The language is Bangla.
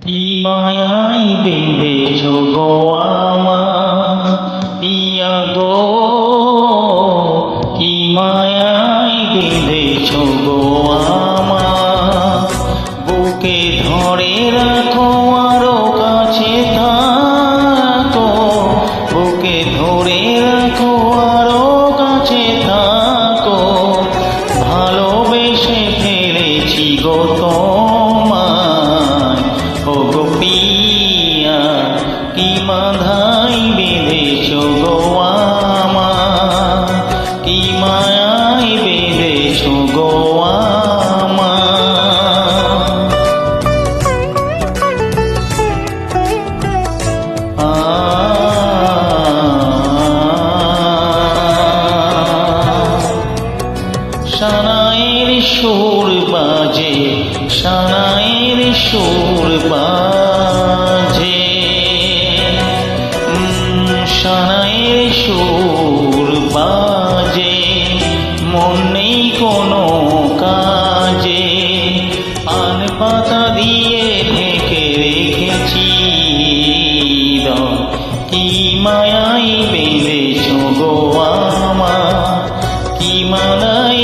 কি মায়াই বেঁধেছ গো আমার পিয়া গো, কি মায়াই বেঁধেছ গো আমার। বুকে ধরে রাখো আরো কাছে থাকো, বুকে ধরে রাখো আরো কাছে থাকো। ভালোবেসে ফেলেছি গো তোমায় ও গো পিয়া, কি বাঁধাই বেঁধেছ গো আমার, কি মায়াই বেঁধেছ গো আমার। সানাইয়ের সুর বাজে, সানাইয়ের সুর বাজে, সানাইয়ের সুর বাজে, মন নেই কোনো কাজে। পান পাতা দিয়ে ঢেকে রেখেছি, কি মায়াই বেঁধেছ গো আমার, কি মায়াই